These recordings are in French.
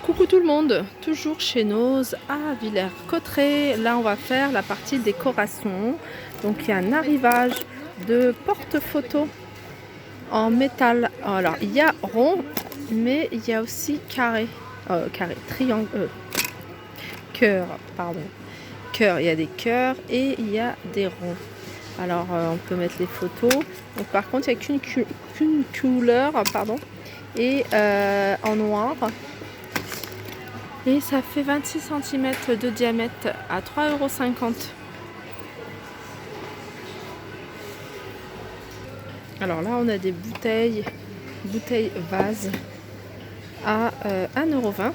Coucou tout le monde, toujours chez Noz à Villers-Cotterêts. Là on va faire la partie décoration. Donc il y a un arrivage de porte-photo en métal. Alors il y a rond, mais il y a aussi carré, triangle, cœur, pardon. Cœur, il y a des cœurs et il y a des ronds. Alors on peut mettre les photos. Donc par contre il n'y a qu'une couleur, pardon, et en noir. Et ça fait 26 cm de diamètre à 3,50 €. Alors là, on a des bouteilles vases à 1,20 €.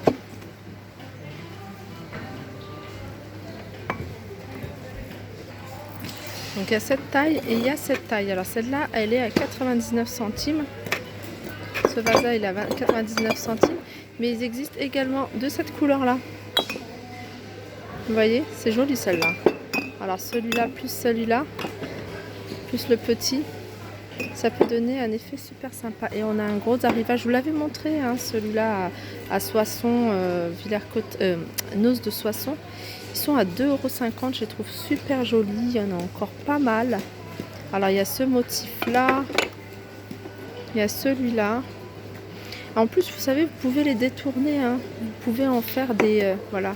Donc il y a cette taille et il y a cette taille. Alors celle-là, elle est à 99 centimes. Ce vase-là, il est à 99 centimes. Mais ils existent également de cette couleur-là. Vous voyez, c'est joli celle-là. Alors celui-là plus celui-là, plus le petit, ça peut donner un effet super sympa. Et on a un gros arrivage. Je vous l'avais montré, hein, celui-là à Soissons, Noz de Soissons. Ils sont à 2,50 €. Je les trouve super jolis. Il y en a encore pas mal. Alors il y a ce motif-là. Il y a celui-là. En plus, vous savez, vous pouvez les détourner. Hein. Vous pouvez en faire des... voilà.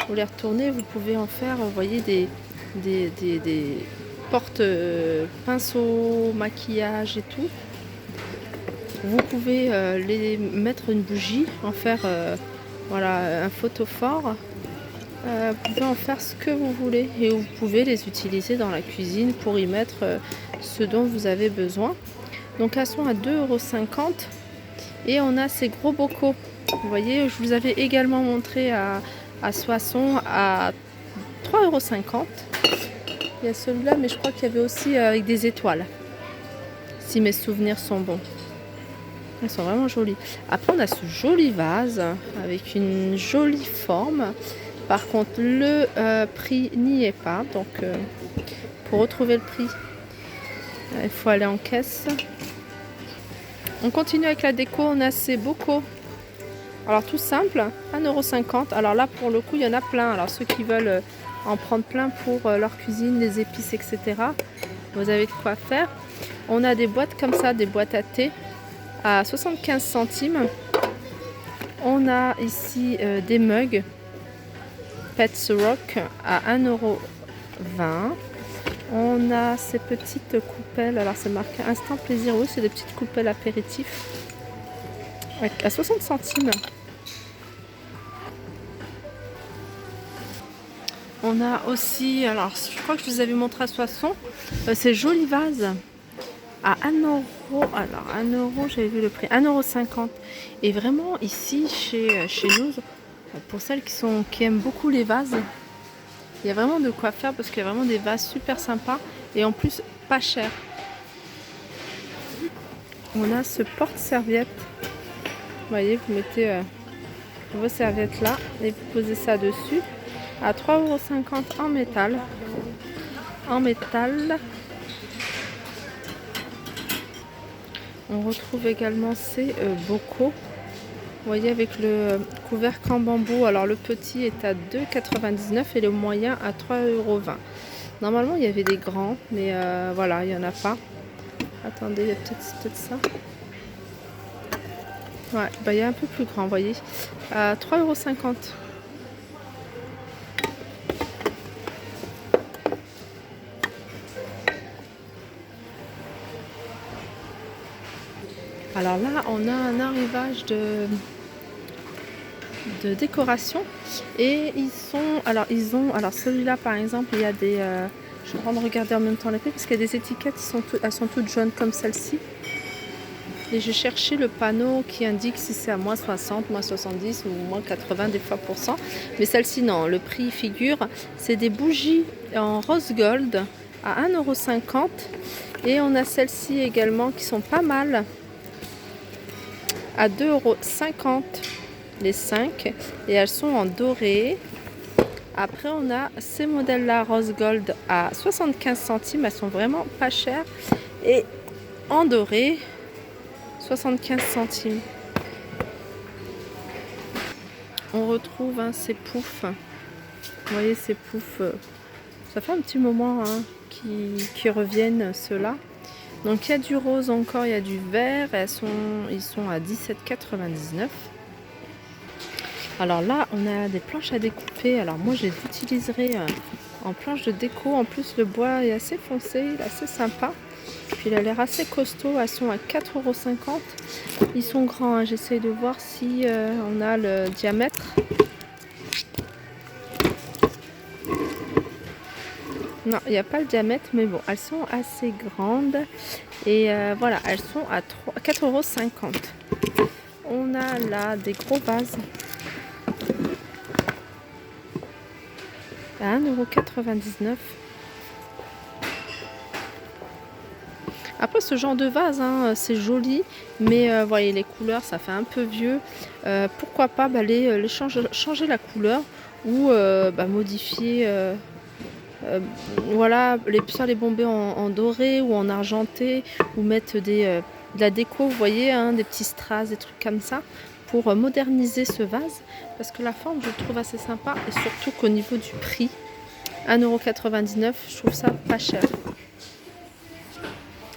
Vous les retournez, vous pouvez en faire, vous voyez, des porte pinceau, maquillage et tout. Vous pouvez les mettre une bougie, en faire voilà, un photophore. Vous pouvez en faire ce que vous voulez et vous pouvez les utiliser dans la cuisine pour y mettre ce dont vous avez besoin. Donc elles sont à 2,50 € et on a ces gros bocaux. Vous voyez, je vous avais également montré à Soissons à 3,50 €. Il y a celui-là, mais je crois qu'il y avait aussi avec des étoiles, si mes souvenirs sont bons. Ils sont vraiment jolis. Après, on a ce joli vase avec une jolie forme. Par contre, le prix n'y est pas. Donc, pour retrouver le prix, il faut aller en caisse. On continue avec la déco. On a ces bocaux. Alors, tout simple, 1,50 €. Alors là, pour le coup, il y en a plein. Alors, ceux qui veulent en prendre plein pour leur cuisine, les épices, etc. Vous avez de quoi faire. On a des boîtes comme ça, des boîtes à thé à 75 centimes. On a ici des mugs Pets Rock à 1,20 €. On a ces petites coupelles, alors c'est marqué Instant Plaisir, oui, c'est des petites coupelles apéritifs à 60 centimes. On a aussi, alors je crois que je vous avais montré à Soissons, ces jolis vases à 1 €. Alors 1 €, j'avais vu le prix, 1,50 €. Et vraiment ici chez nous, pour celles qui aiment beaucoup les vases, il y a vraiment de quoi faire parce qu'il y a vraiment des vases super sympas et en plus pas cher. On a ce porte-serviette. Vous voyez, vous mettez vos serviettes là et vous posez ça dessus à 3,50 € en métal. En métal. On retrouve également ces bocaux. Vous voyez, avec le couvercle en bambou. Alors le petit est à 2,99 € et le moyen à 3,20 €. Normalement il y avait des grands, mais voilà, il n'y en a pas. Attendez, il y a peut-être ça. Ouais, bah, il y a un peu plus grand, vous voyez. À 3,50 €. Alors là, on a un arrivage de décoration et alors celui-là par exemple, il y a des je vais prendre regarder en même temps les prix parce qu'il y a des étiquettes, elles sont toutes jaunes comme celle-ci. Et je cherchais le panneau qui indique si c'est à moins 60, moins 70 ou moins 80 des fois %. Mais celle-ci non, le prix figure. C'est des bougies en rose gold à 1,50 €. Et on a celles-ci également qui sont pas mal à 2,50 € les 5 et elles sont en doré. Après on a ces modèles là rose gold à 75 centimes, elles sont vraiment pas chères et en doré 75 centimes. on retrouve hein, ces poufs. Vous voyez ces poufs, ça fait un petit moment hein, qui reviennent ceux-là. Donc il y a du rose encore, il y a du vert, ils sont à 17,99 €. Alors là, on a des planches à découper. Alors moi, je les utiliserai en planche de déco. En plus, le bois est assez foncé, il est assez sympa. Puis il a l'air assez costaud. Elles sont à 4,50 €. Ils sont grands. Hein. J'essaie de voir si on a le diamètre. Non, il n'y a pas le diamètre, mais bon, elles sont assez grandes. Et voilà, elles sont à 4,50 €. On a là des gros vases. À 1,99 €. Après ce genre de vase, hein, c'est joli, mais voyez les couleurs, ça fait un peu vieux. Pourquoi pas changer la couleur ou modifier, voilà, soit les bomber en doré ou en argenté, ou mettre de la déco, vous voyez, hein, des petits strass, des trucs comme ça, pour moderniser ce vase, parce que la forme je le trouve assez sympa, et surtout qu'au niveau du prix, 1,99 €, je trouve ça pas cher.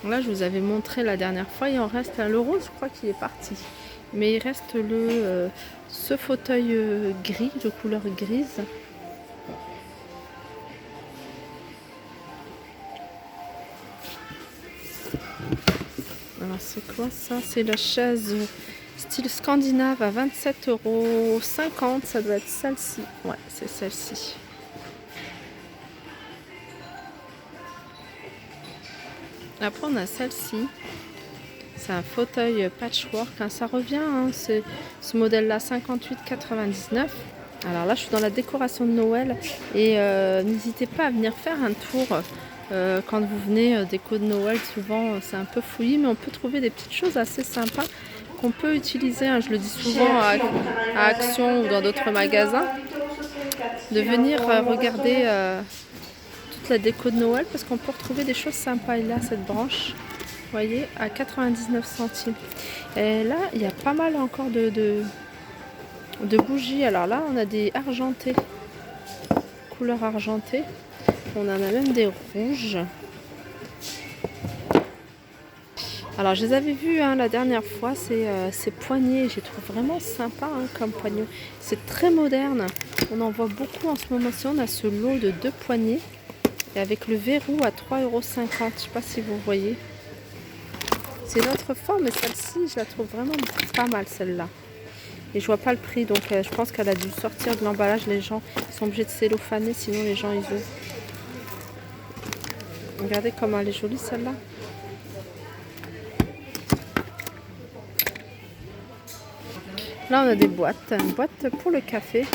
Là je vous avais montré la dernière fois, il en reste le rose, je crois qu'il est parti, mais il reste ce fauteuil gris, de couleur grise. Alors c'est quoi ça? C'est la chaise style scandinave à 27,50 €. Ça doit être celle-ci. Ouais, c'est celle-ci. Après on a celle-ci. C'est un fauteuil patchwork. Hein. Ça revient, hein, ce modèle-là, 58,99 €. Alors là je suis dans la décoration de Noël. Et n'hésitez pas à venir faire un tour. Quand vous venez déco de Noël, souvent c'est un peu fouillis, mais on peut trouver des petites choses assez sympas qu'on peut utiliser. Hein, je le dis souvent à Action ou dans d'autres magasins, de venir regarder toute la déco de Noël, parce qu'on peut retrouver des choses sympas. Et là, cette branche, vous voyez, à 99 centimes. Et là, il y a pas mal encore de bougies. Alors là, on a des argentés, couleur argentée. On en a même des rouges. Alors je les avais vus hein, la dernière fois, ces poignées, je les trouve vraiment sympa hein, comme poignée. C'est très moderne, on en voit beaucoup en ce moment-ci. On a ce lot de 2 poignées et avec le verrou à 3,50 €. Je ne sais pas si vous voyez. C'est notre forme, mais celle-ci je la trouve vraiment pas mal, celle-là. Et je vois pas le prix, donc je pense qu'elle a dû sortir de l'emballage. Les gens sont obligés de cellophaner, sinon les gens ils ouvrent. Regardez comment elle est jolie, celle-là. Là, on a des boîtes. Une boîte pour le café.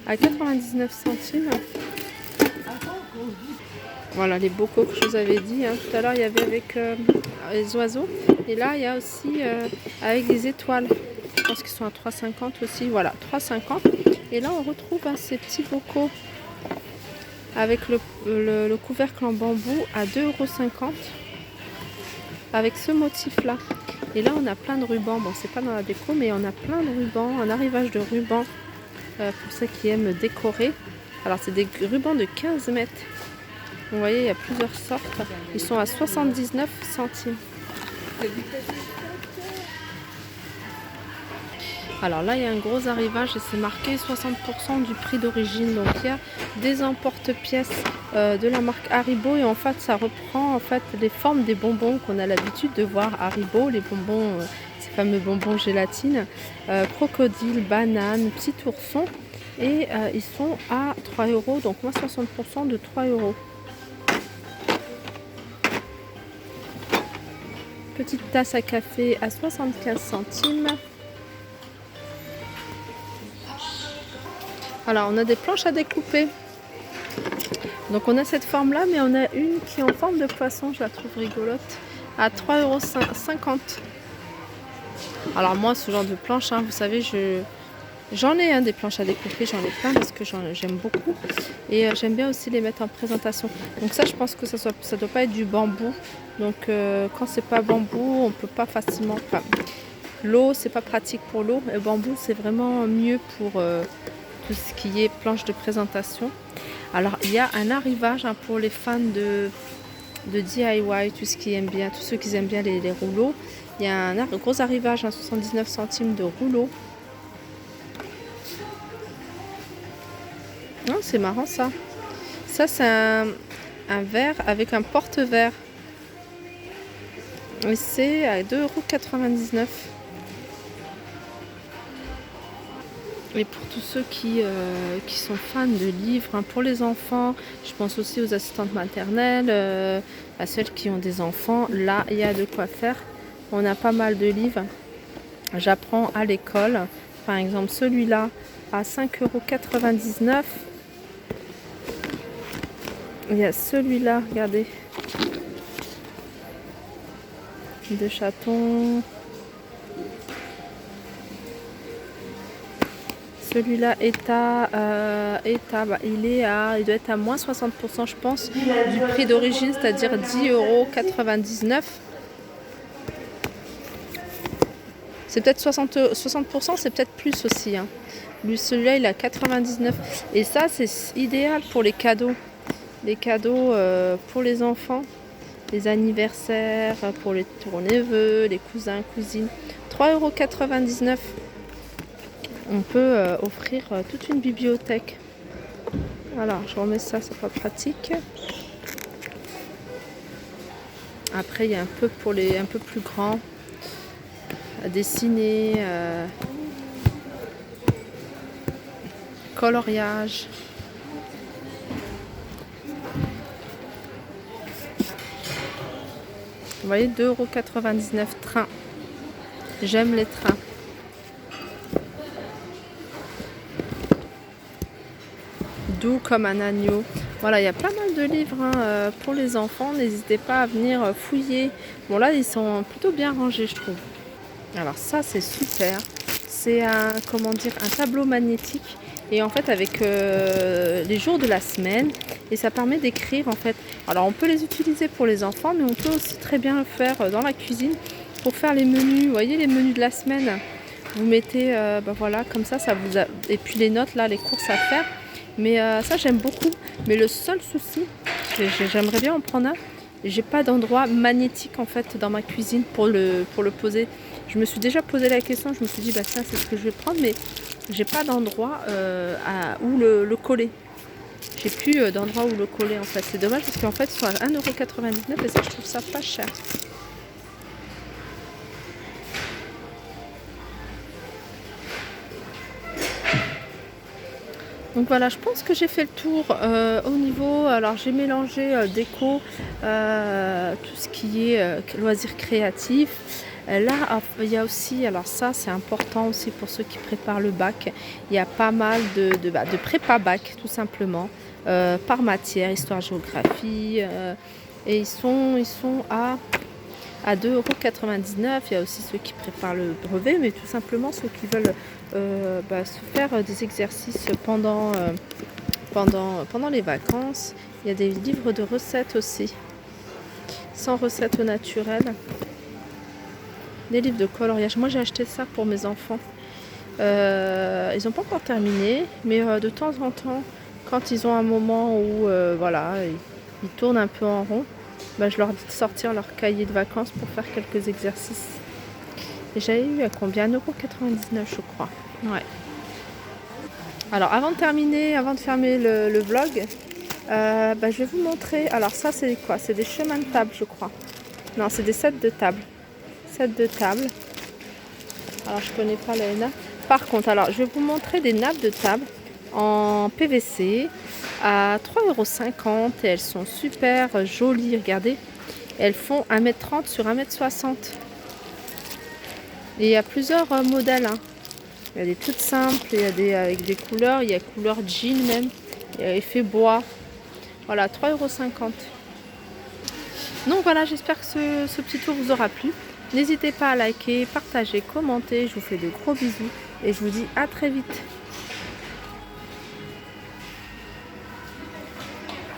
À 99 centimes. Voilà, les bocaux que je vous avais dit. Hein. Tout à l'heure, il y avait avec les oiseaux. Et là, il y a aussi avec des étoiles. Je pense qu'ils sont à 3,50 € aussi. Voilà, 3,50 €. Et là, on retrouve hein, ces petits bocaux avec le couvercle en bambou à 2,50 € avec ce motif là. Et là on a plein de rubans, bon c'est pas dans la déco, mais on a plein de rubans, un arrivage de rubans pour ceux qui aiment décorer. Alors c'est des rubans de 15 mètres, vous voyez il y a plusieurs sortes, ils sont à 79 centimes. Alors là, il y a un gros arrivage et c'est marqué 60% du prix d'origine. Donc il y a des emporte-pièces de la marque Haribo, et en fait ça reprend en fait les formes des bonbons qu'on a l'habitude de voir Haribo, les bonbons, ces fameux bonbons gélatine, crocodile, banane, petit ourson, et ils sont à 3 €, donc moins 60% de 3 €. Petite tasse à café à 75 centimes. Alors on a des planches à découper. Donc on a cette forme là, mais on a une qui est en forme de poisson, je la trouve rigolote, à 3,50 €. Alors moi ce genre de planche, hein, vous savez, j'en ai des planches à découper, j'en ai plein parce que j'aime beaucoup. Et j'aime bien aussi les mettre en présentation. Donc ça je pense que ça doit pas être du bambou. Donc quand c'est pas bambou, on peut pas facilement... L'eau, c'est pas pratique pour l'eau. Le bambou, c'est vraiment mieux pour tout ce qui est planche de présentation. Alors, il y a un arrivage hein, pour les fans de DIY, tout ce qui aime bien, tous ceux qui aiment bien les rouleaux. Il y a un gros arrivage à 79 centimes de rouleau. Oh, c'est marrant ça. Ça, c'est un verre avec un porte-verre. Et c'est à 2,99 €. Et pour tous ceux qui sont fans de livres, hein, pour les enfants, je pense aussi aux assistantes maternelles, à celles qui ont des enfants, là, il y a de quoi faire. On a pas mal de livres. J'apprends à l'école. Par exemple, celui-là à 5,99 €. Il y a celui-là, regardez. De chatons. Celui-là il doit être à moins 60% je pense du prix d'origine, c'est-à-dire 10,99 €. C'est peut-être 60%, c'est peut-être plus aussi. Hein. Celui-là il est à 99. Et ça c'est idéal pour les cadeaux. Les cadeaux pour les enfants, les anniversaires, pour les neveux, les cousins, cousines. 3,99 €. On peut offrir toute une bibliothèque. Alors, je remets ça, c'est pas pratique. Après, il y a un peu pour les un peu plus grands, à dessiner, coloriage. Vous voyez, 2,99 € train. J'aime les trains. Doux comme un agneau. Voilà, il y a pas mal de livres hein, pour les enfants. N'hésitez pas à venir fouiller. Bon là, ils sont plutôt bien rangés, je trouve. Alors ça, c'est super. C'est un tableau magnétique. Et en fait, avec les jours de la semaine. Et ça permet d'écrire en fait. Alors, on peut les utiliser pour les enfants, mais on peut aussi très bien le faire dans la cuisine pour faire les menus. Vous voyez, les menus de la semaine. Vous mettez, voilà, comme ça vous a... Et puis les notes, là, les courses à faire. Mais ça j'aime beaucoup. Mais le seul souci, j'aimerais bien en prendre un. J'ai pas d'endroit magnétique en fait dans ma cuisine pour le poser. Je me suis déjà posé la question, je me suis dit bah tiens c'est ce que je vais prendre, mais j'ai pas d'endroit où le coller. J'ai plus d'endroit où le coller en fait. C'est dommage parce qu'en fait ils sont à 1,99 € et ça je trouve ça pas cher. Donc voilà, je pense que j'ai fait le tour au niveau, alors j'ai mélangé déco, tout ce qui est loisirs créatifs. Là, il y a aussi, alors ça c'est important aussi pour ceux qui préparent le bac, il y a pas mal de prépa bac tout simplement, par matière, histoire, géographie, et ils sont à 2,99 €. Il y a aussi ceux qui préparent le brevet, mais tout simplement ceux qui veulent se faire des exercices pendant les vacances. Il y a des livres de recettes aussi, 100 recettes au naturel. Des livres de coloriage. Moi j'ai acheté ça pour mes enfants. Ils n'ont pas encore terminé, mais de temps en temps, quand ils ont un moment où ils tournent un peu en rond, je leur dis de sortir leur cahier de vacances pour faire quelques exercices. Et j'avais eu à combien? 1,99 € je crois. Ouais. Alors avant de terminer, avant de fermer le vlog, je vais vous montrer. Alors ça c'est quoi? C'est des chemins de table je crois. Non, c'est des sets de table. Sets de table. Alors je connais pas la nappe. Par contre, alors je vais vous montrer des nappes de table en PVC à 3,50 € et elles sont super jolies, regardez. Elles font 1,30 m sur 1,60 m. Et il y a plusieurs modèles. Hein. Il y a des toutes simples, il y a des avec des couleurs, il y a couleur jean même, il y a effet bois. Voilà, 3,50 €. Donc voilà, j'espère que ce petit tour vous aura plu. N'hésitez pas à liker, partager, commenter. Je vous fais de gros bisous et je vous dis à très vite.